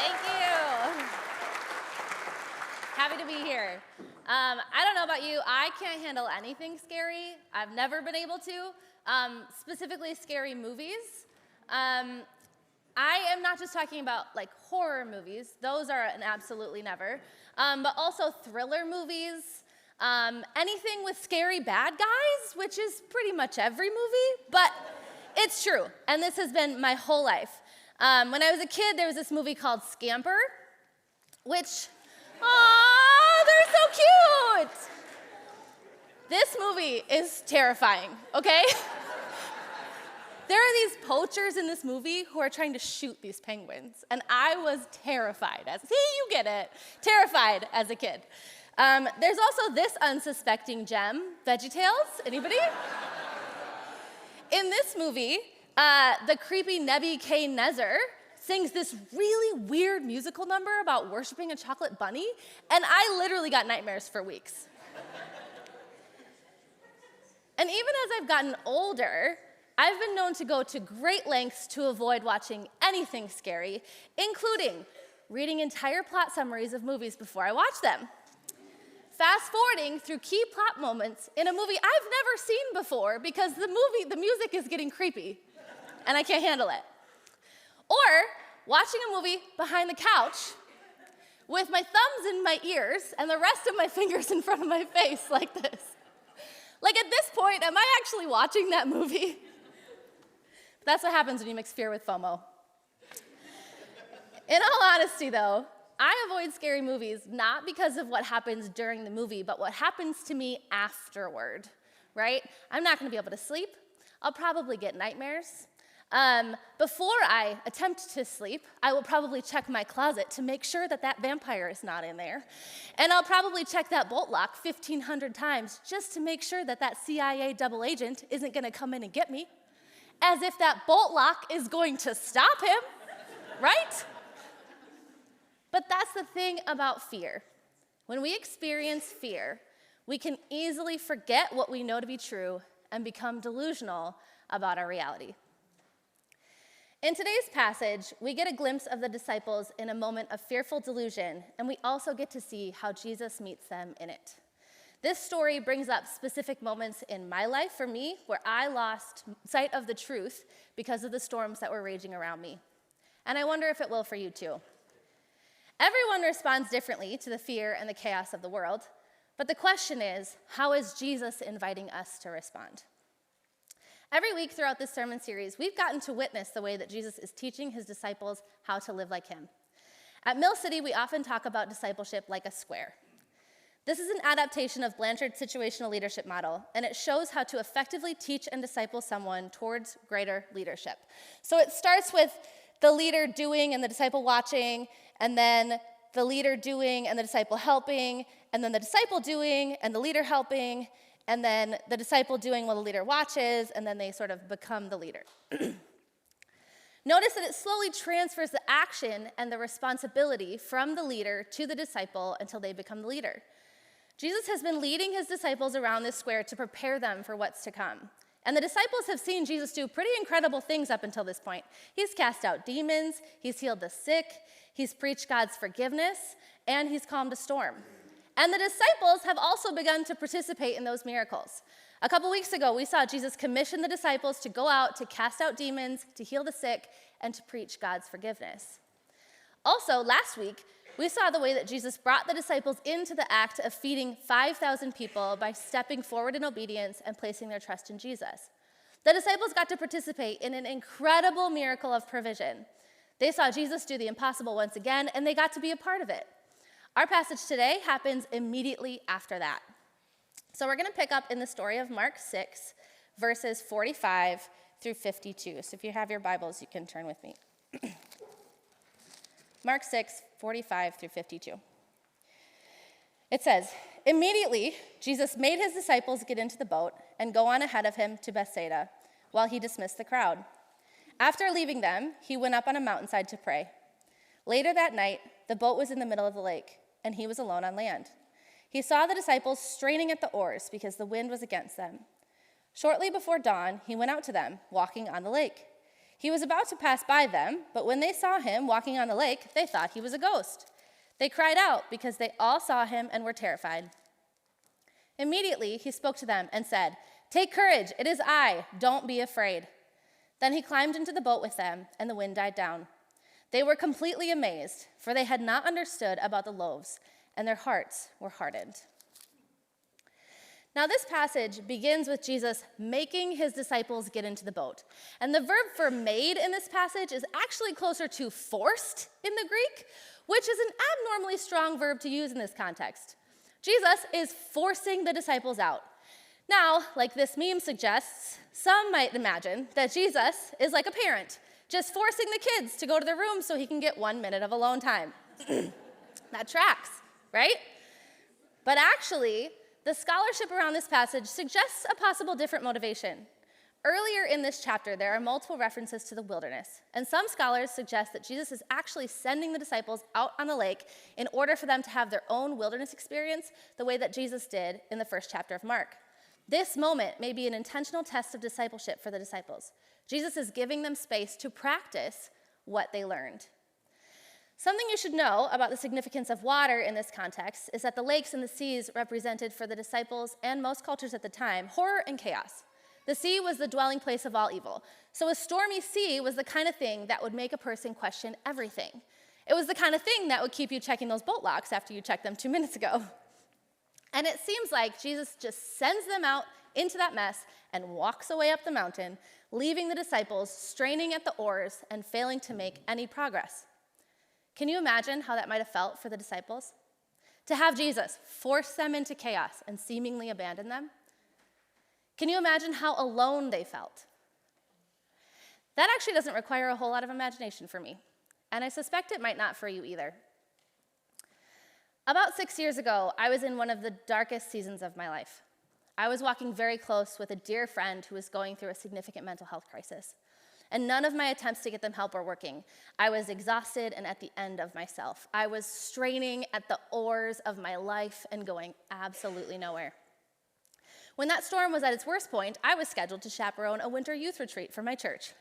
Thank you. Happy to be here. I don't know about you, I can't handle anything scary. I've never been able to, specifically scary movies. I am not just talking about like horror movies, those are an absolutely never, but also thriller movies, anything with scary bad guys, which is pretty much every movie, but it's true, and this has been my whole life. When I was a kid, there was this movie called Scamper, which, aw, they're so cute! This movie is terrifying, okay? There are these poachers in this movie who are trying to shoot these penguins, and I was terrified you get it, terrified as a kid. There's also this unsuspecting gem, VeggieTales, anybody? In this movie, the creepy Nebuchadnezzar sings this really weird musical number about worshiping a chocolate bunny, and I literally got nightmares for weeks. And even as I've gotten older, I've been known to go to great lengths to avoid watching anything scary, including reading entire plot summaries of movies before I watch them. Fast forwarding through key plot moments in a movie I've never seen before because the music is getting creepy and I can't handle it. Or watching a movie behind the couch with my thumbs in my ears and the rest of my fingers in front of my face like this. Like at this point, am I actually watching that movie? That's what happens when you mix fear with FOMO. In all honesty though, I avoid scary movies not because of what happens during the movie, but what happens to me afterward, right? I'm not gonna be able to sleep. I'll probably get nightmares. Before I attempt to sleep, I will probably check my closet to make sure that that vampire is not in there. And I'll probably check that bolt lock 1,500 times just to make sure that that CIA double agent isn't gonna come in and get me. As if that bolt lock is going to stop him, right? But that's the thing about fear. When we experience fear, we can easily forget what we know to be true and become delusional about our reality. In today's passage, we get a glimpse of the disciples in a moment of fearful delusion, and we also get to see how Jesus meets them in it. This story brings up specific moments in my life, for me, where I lost sight of the truth because of the storms that were raging around me. And I wonder if it will for you too. Everyone responds differently to the fear and the chaos of the world, but the question is, how is Jesus inviting us to respond? Every week throughout this sermon series, we've gotten to witness the way that Jesus is teaching his disciples how to live like him. At Mill City, we often talk about discipleship like a square. This is an adaptation of Blanchard's situational leadership model, and it shows how to effectively teach and disciple someone towards greater leadership. So it starts with the leader doing and the disciple watching, and then the leader doing and the disciple helping, and then the disciple doing and the leader helping, and then the disciple doing while the leader watches, and then they sort of become the leader. Notice that it slowly transfers the action and the responsibility from the leader to the disciple until they become the leader. Jesus has been leading his disciples around this square to prepare them for what's to come. And the disciples have seen Jesus do pretty incredible things up until this point. He's cast out demons, he's healed the sick, he's preached God's forgiveness, and he's calmed a storm. And the disciples have also begun to participate in those miracles. A couple weeks ago, we saw Jesus commission the disciples to go out to cast out demons, to heal the sick, and to preach God's forgiveness. Also, last week, we saw the way that Jesus brought the disciples into the act of feeding 5,000 people by stepping forward in obedience and placing their trust in Jesus. The disciples got to participate in an incredible miracle of provision. They saw Jesus do the impossible once again, and they got to be a part of it. Our passage today happens immediately after that. So we're going to pick up in the story of Mark 6, verses 45 through 52. So if you have your Bibles, you can turn with me. Mark 6, 45 through 52. It says, "Immediately, Jesus made his disciples get into the boat and go on ahead of him to Bethsaida, while he dismissed the crowd. After leaving them, he went up on a mountainside to pray. Later that night, the boat was in the middle of the lake, and he was alone on land. He saw the disciples straining at the oars because the wind was against them. Shortly before dawn, he went out to them, walking on the lake. He was about to pass by them, but when they saw him walking on the lake, they thought he was a ghost. They cried out because they all saw him and were terrified. Immediately he spoke to them and said, "Take courage, it is I, don't be afraid." Then he climbed into the boat with them, and the wind died down. They were completely amazed, for they had not understood about the loaves, and their hearts were hardened. Now, this passage begins with Jesus making his disciples get into the boat. And the verb for made in this passage is actually closer to forced in the Greek, which is an abnormally strong verb to use in this context. Jesus is forcing the disciples out. Now, like this meme suggests, some might imagine that Jesus is like a parent, just forcing the kids to go to their room so he can get 1 minute of alone time. That tracks, right? But actually, the scholarship around this passage suggests a possible different motivation. Earlier in this chapter, there are multiple references to the wilderness, and some scholars suggest that Jesus is actually sending the disciples out on the lake in order for them to have their own wilderness experience the way that Jesus did in the first chapter of Mark. This moment may be an intentional test of discipleship for the disciples. Jesus is giving them space to practice what they learned. Something you should know about the significance of water in this context is that the lakes and the seas represented for the disciples and most cultures at the time horror and chaos. The sea was the dwelling place of all evil. So a stormy sea was the kind of thing that would make a person question everything. It was the kind of thing that would keep you checking those boat locks after you checked them 2 minutes ago. And it seems like Jesus just sends them out into that mess and walks away up the mountain, leaving the disciples straining at the oars and failing to make any progress. Can you imagine how that might have felt for the disciples? To have Jesus force them into chaos and seemingly abandon them? Can you imagine how alone they felt? That actually doesn't require a whole lot of imagination for me, and I suspect it might not for you either. About 6 years ago, I was in one of the darkest seasons of my life. I was walking very close with a dear friend who was going through a significant mental health crisis, and none of my attempts to get them help were working. I was exhausted and at the end of myself. I was straining at the oars of my life and going absolutely nowhere. When that storm was at its worst point, I was scheduled to chaperone a winter youth retreat for my church.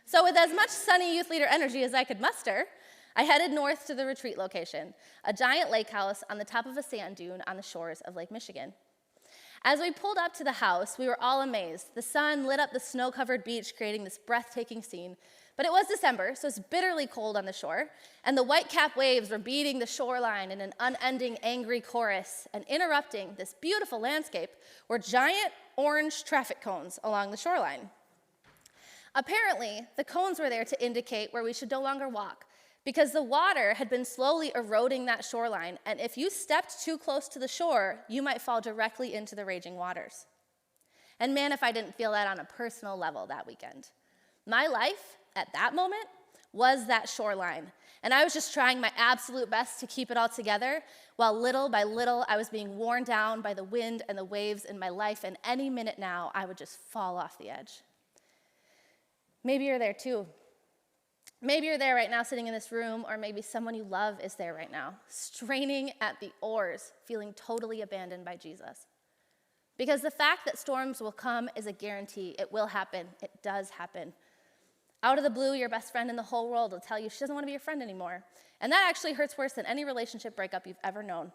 So with as much sunny youth leader energy as I could muster, I headed north to the retreat location, a giant lake house on the top of a sand dune on the shores of Lake Michigan. As we pulled up to the house, we were all amazed. The sun lit up the snow-covered beach, creating this breathtaking scene. But it was December, so it's bitterly cold on the shore, and the white-capped waves were beating the shoreline in an unending, angry chorus, and interrupting this beautiful landscape were giant orange traffic cones along the shoreline. Apparently, the cones were there to indicate where we should no longer walk, because the water had been slowly eroding that shoreline, and if you stepped too close to the shore, you might fall directly into the raging waters. And man, if I didn't feel that on a personal level that weekend. My life, at that moment, was that shoreline, and I was just trying my absolute best to keep it all together, while little by little I was being worn down by the wind and the waves in my life, and any minute now, I would just fall off the edge. Maybe you're there too. Maybe you're there right now sitting in this room, or maybe someone you love is there right now, straining at the oars, feeling totally abandoned by Jesus. Because the fact that storms will come is a guarantee. It will happen. It does happen. Out of the blue, your best friend in the whole world will tell you she doesn't want to be your friend anymore. And that actually hurts worse than any relationship breakup you've ever known.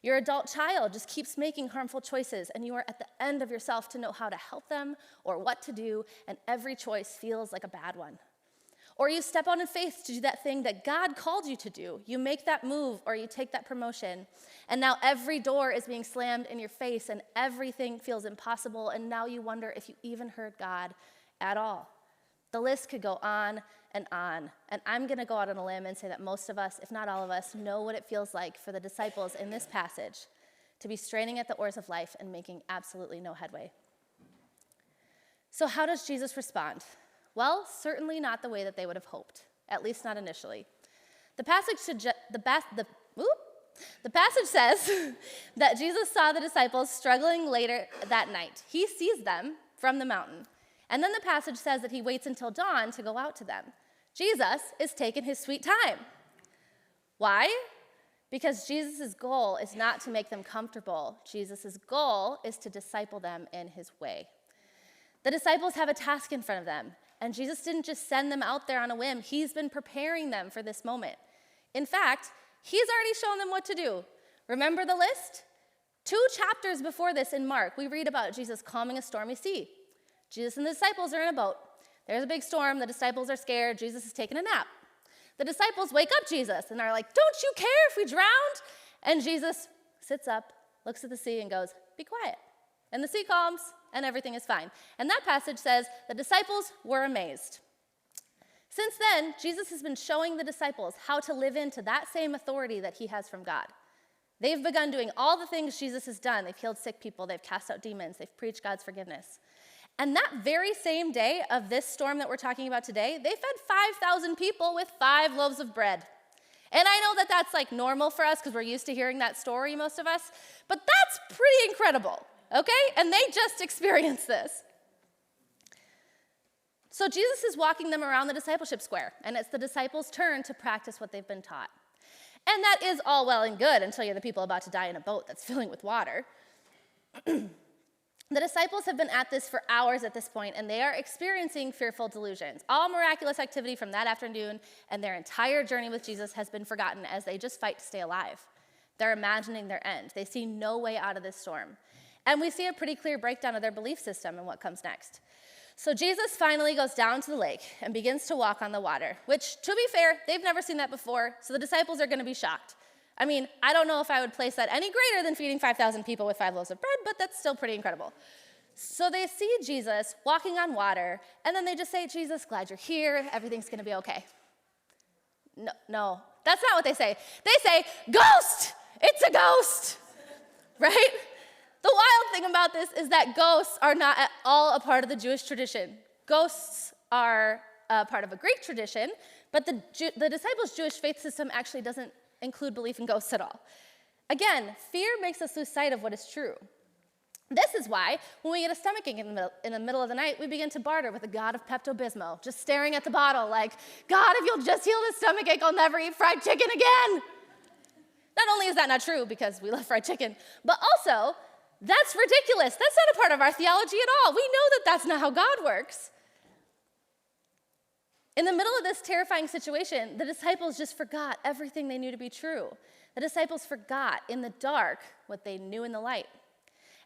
Your adult child just keeps making harmful choices, and you are at the end of yourself to know how to help them or what to do, and every choice feels like a bad one. Or you step out in faith to do that thing that God called you to do. You make that move or you take that promotion, and now every door is being slammed in your face and everything feels impossible, and now you wonder if you even heard God at all. The list could go on, and I'm going to go out on a limb and say that most of us, if not all of us, know what it feels like for the disciples in this passage to be straining at the oars of life and making absolutely no headway. So how does Jesus respond? Well, certainly not the way that they would have hoped, at least not initially. The passage says that Jesus saw the disciples struggling later that night. He sees them from the mountain. And then the passage says that he waits until dawn to go out to them. Jesus is taking his sweet time. Why? Because Jesus' goal is not to make them comfortable. Jesus' goal is to disciple them in his way. The disciples have a task in front of them, And Jesus didn't just send them out there on a whim. He's been preparing them for this moment. In fact, he's already shown them what to do. Remember the list? 2 chapters before this in Mark, we read about Jesus calming a stormy sea. Jesus and the disciples are in a boat. There's a big storm. The disciples are scared. Jesus is taking a nap. The disciples wake up Jesus and are like, "Don't you care if we drowned?" And Jesus sits up, looks at the sea, and goes, "Be quiet." And the sea calms, and everything is fine. And that passage says the disciples were amazed. Since then, Jesus has been showing the disciples how to live into that same authority that he has from God. They've begun doing all the things Jesus has done. They've healed sick people. They've cast out demons. They've preached God's forgiveness. And that very same day of this storm that we're talking about today, they fed 5,000 people with 5 loaves of bread. And I know that that's like normal for us because we're used to hearing that story, most of us, but that's pretty incredible, okay? And they just experienced this. So Jesus is walking them around the discipleship square, and it's the disciples' turn to practice what they've been taught. And that is all well and good until you're the people about to die in a boat that's filling with water. The disciples have been at this for hours at this point, and they are experiencing fearful delusions. All miraculous activity from that afternoon and their entire journey with Jesus has been forgotten as they just fight to stay alive. They're imagining their end. They see no way out of this storm. And we see a pretty clear breakdown of their belief system and what comes next. So Jesus finally goes down to the lake and begins to walk on the water, which, to be fair, they've never seen that before, so the disciples are going to be shocked. I mean, I don't know if I would place that any greater than feeding 5,000 people with 5 loaves of bread, but that's still pretty incredible. So they see Jesus walking on water, and then they just say, "Jesus, glad you're here. Everything's going to be okay." No, that's not what they say. They say, "Ghost! It's a ghost!" Right? The wild thing about this is that ghosts are not at all a part of the Jewish tradition. Ghosts are a part of a Greek tradition, but the disciples' Jewish faith system actually doesn't include belief in ghosts at all. Again, fear makes us lose sight of what is true. This is why, when we get a stomachache in the middle of the night, we begin to barter with the god of Pepto-Bismol, just staring at the bottle like, "God, if you'll just heal this stomachache, I'll never eat fried chicken again." Not only is that not true, because we love fried chicken, but also, that's ridiculous. That's not a part of our theology at all. We know that that's not how God works. In the middle of this terrifying situation, the disciples just forgot everything they knew to be true. The disciples forgot in the dark what they knew in the light.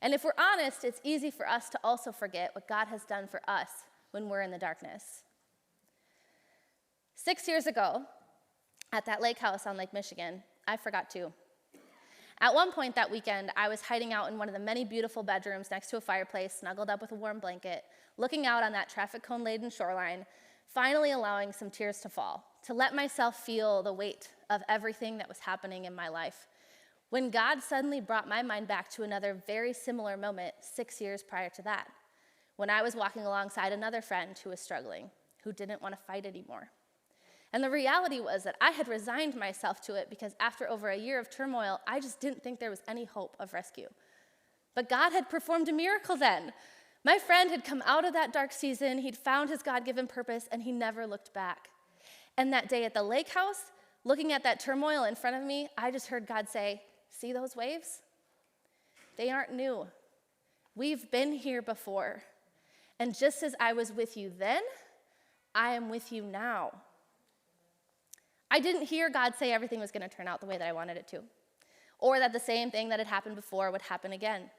And if we're honest, it's easy for us to also forget what God has done for us when we're in the darkness. 6 years ago, at that lake house on Lake Michigan, I forgot too. At one point that weekend, I was hiding out in one of the many beautiful bedrooms next to a fireplace, snuggled up with a warm blanket, looking out on that traffic cone-laden shoreline, finally allowing some tears to fall, to let myself feel the weight of everything that was happening in my life, when God suddenly brought my mind back to another very similar moment 6 years prior to that, when I was walking alongside another friend who was struggling, who didn't want to fight anymore. And the reality was that I had resigned myself to it because after over a year of turmoil, I just didn't think there was any hope of rescue. But God had performed a miracle then. My friend had come out of that dark season, he'd found his God-given purpose, and he never looked back. And that day at the lake house, looking at that turmoil in front of me, I just heard God say, "See those waves? They aren't new. We've been here before. And just as I was with you then, I am with you now." I didn't hear God say everything was going to turn out the way that I wanted it to, or that the same thing that had happened before would happen again.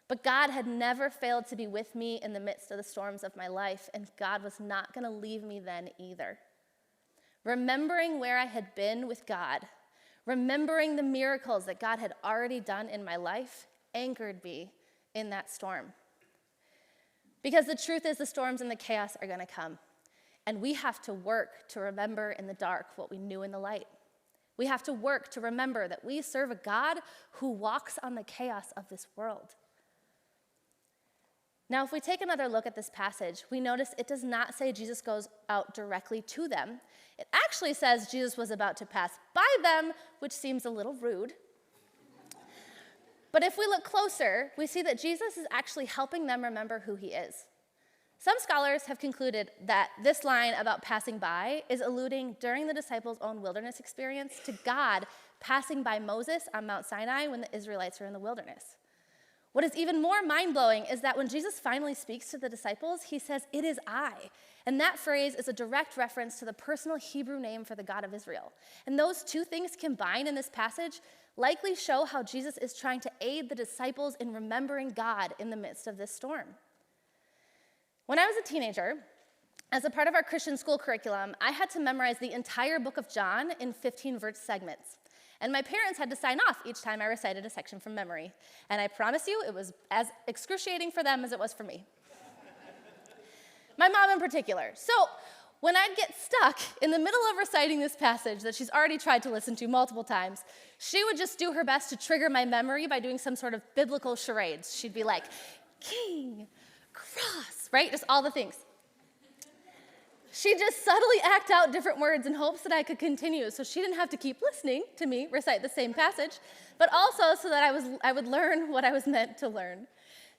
But God had never failed to be with me in the midst of the storms of my life, and God was not going to leave me then either. Remembering where I had been with God, remembering the miracles that God had already done in my life, anchored me in that storm. Because the truth is, the storms and the chaos are going to come. And we have to work to remember in the dark what we knew in the light. We have to work to remember that we serve a God who walks on the chaos of this world. Now, if we take another look at this passage, we notice it does not say Jesus goes out directly to them. It actually says Jesus was about to pass by them, which seems a little rude. But if we look closer, we see that Jesus is actually helping them remember who he is. Some scholars have concluded that this line about passing by is alluding during the disciples' own wilderness experience to God passing by Moses on Mount Sinai when the Israelites were in the wilderness. What is even more mind-blowing is that when Jesus finally speaks to the disciples, he says, "It is I." And that phrase is a direct reference to the personal Hebrew name for the God of Israel. And those two things combined in this passage likely show how Jesus is trying to aid the disciples in remembering God in the midst of this storm. When I was a teenager, as a part of our Christian school curriculum, I had to memorize the entire book of John in 15-verse segments. And my parents had to sign off each time I recited a section from memory. And I promise you, it was as excruciating for them as it was for me. My mom in particular. So when I'd get stuck in the middle of reciting this passage that she's already tried to listen to multiple times, she would just do her best to trigger my memory by doing some sort of biblical charades. She'd be like, king, cross, right? Just all the things. She'd just subtly act out different words in hopes that I could continue, so she didn't have to keep listening to me recite the same passage, but also so that I would learn what I was meant to learn.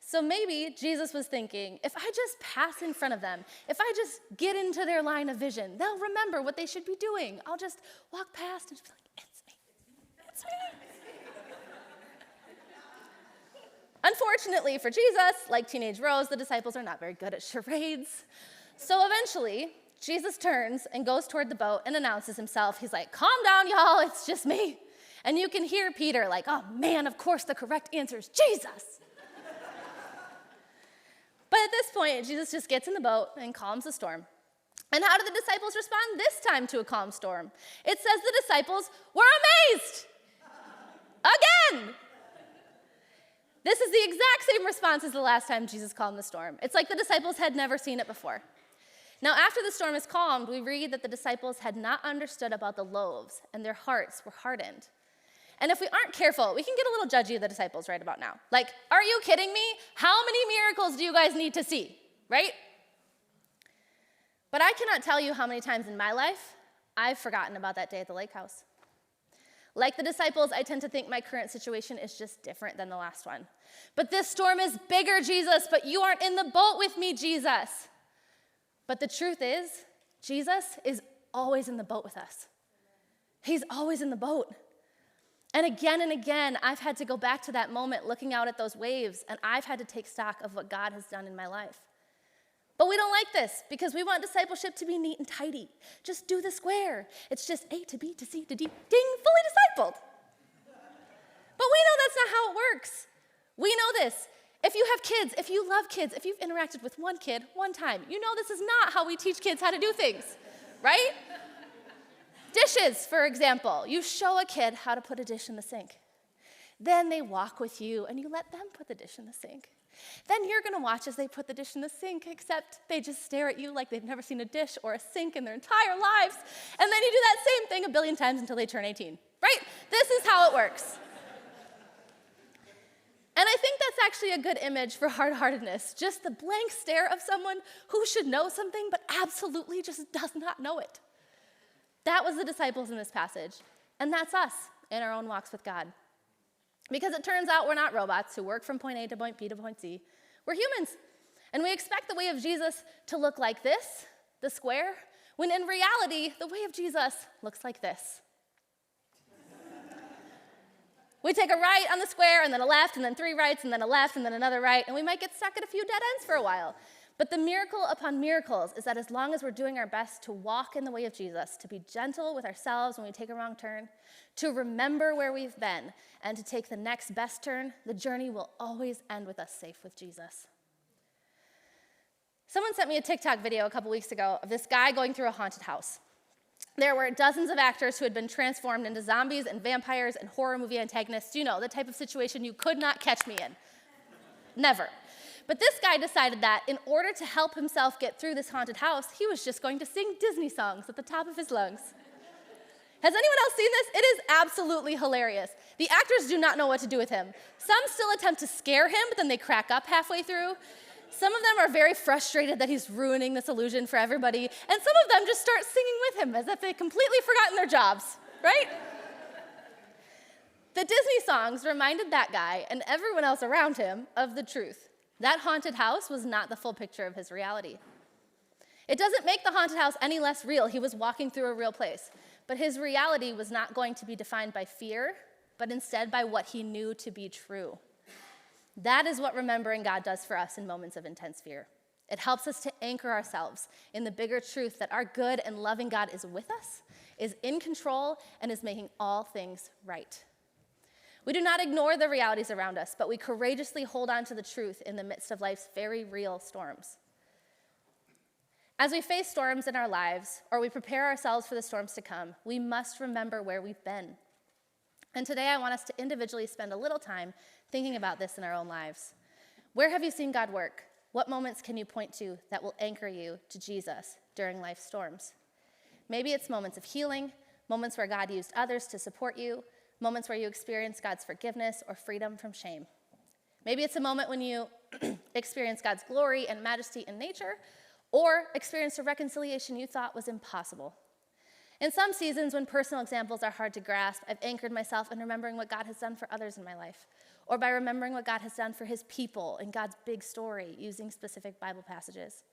So maybe Jesus was thinking, if I just pass in front of them, if I just get into their line of vision, they'll remember what they should be doing. I'll just walk past and just be like, it's me. Unfortunately for Jesus, like teenage Rose, the disciples are not very good at charades. So eventually, Jesus turns and goes toward the boat and announces himself. He's like, calm down, y'all, it's just me. And you can hear Peter like, oh man, of course the correct answer is Jesus. But at this point, Jesus just gets in the boat and calms the storm. And how do the disciples respond this time to a calm storm? It says the disciples were amazed. Again. This is the exact same response as the last time Jesus calmed the storm. It's like the disciples had never seen it before. Now, after the storm is calmed, we read that the disciples had not understood about the loaves, and their hearts were hardened. And if we aren't careful, we can get a little judgy of the disciples right about now. Like, are you kidding me? How many miracles do you guys need to see, right? But I cannot tell you how many times in my life I've forgotten about that day at the lake house. Like the disciples, I tend to think my current situation is just different than the last one. But this storm is bigger, Jesus, but you aren't in the boat with me, Jesus. But the truth is, Jesus is always in the boat with us. He's always in the boat. And again, I've had to go back to that moment looking out at those waves, and I've had to take stock of what God has done in my life. But we don't like this because we want discipleship to be neat and tidy. Just do the square. It's just A to B to C to D, ding, fully discipled. But we know that's not how it works. We know this. If you have kids, if you love kids, if you've interacted with one kid one time, you know this is not how we teach kids how to do things, right? Dishes, for example. You show a kid how to put a dish in the sink. Then they walk with you, and you let them put the dish in the sink. Then you're going to watch as they put the dish in the sink, except they just stare at you like they've never seen a dish or a sink in their entire lives. And then you do that same thing a billion times until they turn 18, right? This is how it works. And I think that's actually a good image for hard-heartedness, just the blank stare of someone who should know something but absolutely just does not know it. That was the disciples in this passage, and that's us in our own walks with God. Because it turns out we're not robots who work from point A to point B to point C. We're humans, and we expect the way of Jesus to look like this, the square, when in reality, the way of Jesus looks like this. We take a right on the square, and then a left, and then 3 rights, and then a left, and then another right, and we might get stuck at a few dead ends for a while. But the miracle upon miracles is that as long as we're doing our best to walk in the way of Jesus, to be gentle with ourselves when we take a wrong turn, to remember where we've been, and to take the next best turn, the journey will always end with us safe with Jesus. Someone sent me a TikTok video a couple weeks ago of this guy going through a haunted house. There were dozens of actors who had been transformed into zombies and vampires and horror movie antagonists. You know, the type of situation you could not catch me in. Never. But this guy decided that in order to help himself get through this haunted house, he was just going to sing Disney songs at the top of his lungs. Has anyone else seen this? It is absolutely hilarious. The actors do not know what to do with him. Some still attempt to scare him, but then they crack up halfway through. Some of them are very frustrated that he's ruining this illusion for everybody, and some of them just start singing with him as if they'd completely forgotten their jobs, right? The Disney songs reminded that guy and everyone else around him of the truth. That haunted house was not the full picture of his reality. It doesn't make the haunted house any less real. He was walking through a real place. But his reality was not going to be defined by fear, but instead by what he knew to be true. That is what remembering God does for us in moments of intense fear. It helps us to anchor ourselves in the bigger truth that our good and loving God is with us, is in control, and is making all things right. We do not ignore the realities around us, but we courageously hold on to the truth in the midst of life's very real storms. As we face storms in our lives, or we prepare ourselves for the storms to come, we must remember where we've been. And today I want us to individually spend a little time thinking about this in our own lives. Where have you seen God work? What moments can you point to that will anchor you to Jesus during life's storms? Maybe it's moments of healing, moments where God used others to support you, moments where you experience God's forgiveness or freedom from shame. Maybe it's a moment when you experience God's glory and majesty in nature, or experienced a reconciliation you thought was impossible. In some seasons when personal examples are hard to grasp, I've anchored myself in remembering what God has done for others in my life, or by remembering what God has done for his people in God's big story using specific Bible passages.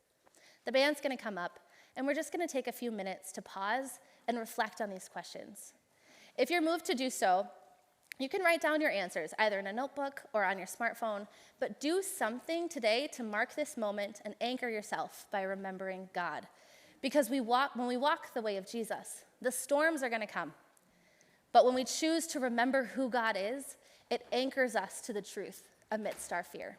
The band's going to come up, and we're just going to take a few minutes to pause and reflect on these questions. If you're moved to do so, you can write down your answers, either in a notebook or on your smartphone, but do something today to mark this moment and anchor yourself by remembering God. Because when we walk the way of Jesus, the storms are going to come. But when we choose to remember who God is, it anchors us to the truth amidst our fear.